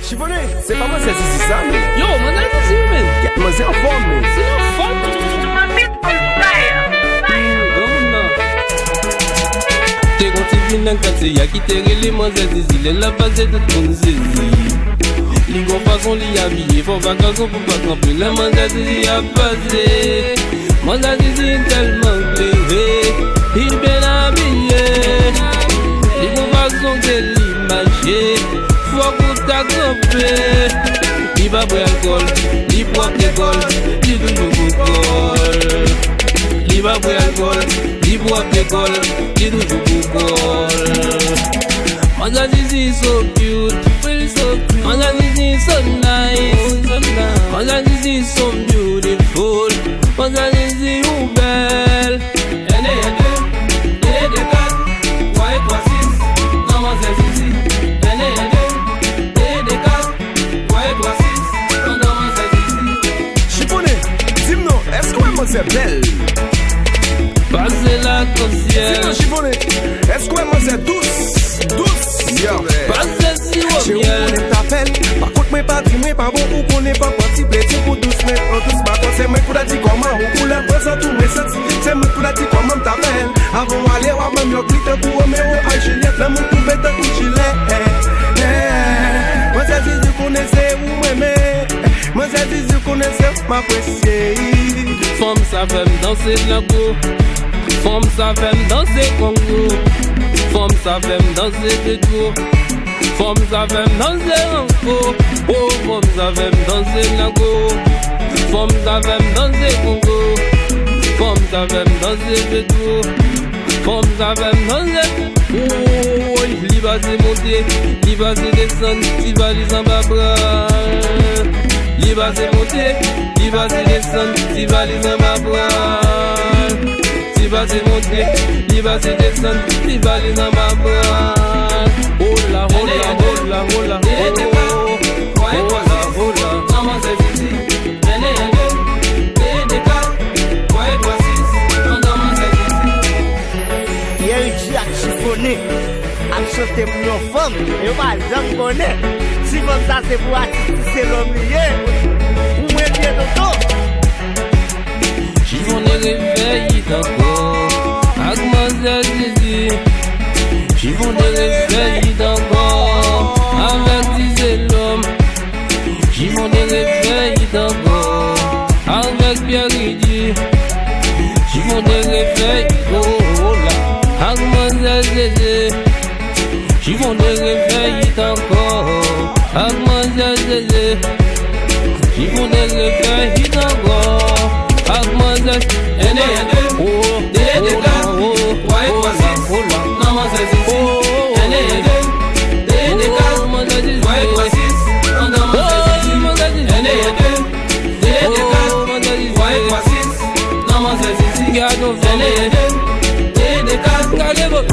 Chiffonné, c'est pas moi, c'est ça, mais. Yo, man, I can see you, man. Moi, c'est en forme, mais. C'est en forme. T'es quand tu viens dans le quartier, y'a qui t'es relé, moi, c'est il est la base de tout le zizi. Les gros façons, les habillés, faut pas qu'un son pour pas camper. La mandat, c'est à passer. Mandat, c'est tellement clé. Il est bien habillé. Les gros façons, c'est l'imagé. Faut qu'on t'a campé. Il va boire alcool, il boit l'école, il donne du alcool. Il va boire alcool, il boit l'école, il donne du alcool. Mother, this is so beautiful, so beautiful. Mother, this is so nice, so nice. Mother, this is so beautiful. Mother, this is so belle. Elle est de quatre, ouais, toi six. Non, moi c'est ici. Elle est de quatre, ouais, toi six. Non, moi c'est ici. Chiffonné, dis-moi, est-ce que moi c'est belle? Passez la conscience. Dis-moi, Chiffonné, est-ce que moi c'est douce? Passez si Chez vous où on est t'appelle. Par contre, moi pas dit, moi pas bon, ou qu'on n'est pas parti, petit pour douce, mais en douce, par contre, c'est moi qui l'a dit comment, ou pour la présent, tout mes sentis, c'est moi qui l'a dit comment t'appelle. Avant d'aller, ou même y'a cliqué pour Roméo, à Juliette, là, mon tout bête, tout gilet. Moi, c'est dit, vous connaissez, vous m'aimez. Moi, c'est dit, vous connaissez, m'appréciez. Femme, ça fait me danser de la go. Femme, ça fait me danser Congo. Femme, ça fait me danser de tout. Femme, ça fait me danser encore. Oh, femme, ça fait me danser de la go. Femme, ça fait me danser Congo. Femme, ça fait me danser de tout. Femme, ça fait me danser. Oh, il va se monter, il va se descendre, il va les en bas bras. Il va se monter, il va se descendre, il va les en bas bras. Il va se monter, il va se descendre, il va les en bas bras. Oh la, oh la, oh la, oh la, oh la, oh la. Non, moi c'est ici. Chiffonné, à chanter pour nos femmes, et on va jamais connaître. Si comme ça c'est pour assister l'homme lié, ou même bien d'autres. Chiffonné réveille d'encore, mademoiselle Zizi. Chiffonné réveille d'encore, avec disait l'homme. Chiffonné réveille d'encore, avec Pierre Ridi. Chiffonné réveille, oh là, avec mademoiselle Zizi. Chiffonné réveille encore, avec mademoiselle Zizi. Chiffonné réveille encore, avec mademoiselle Zizi. Gardez vos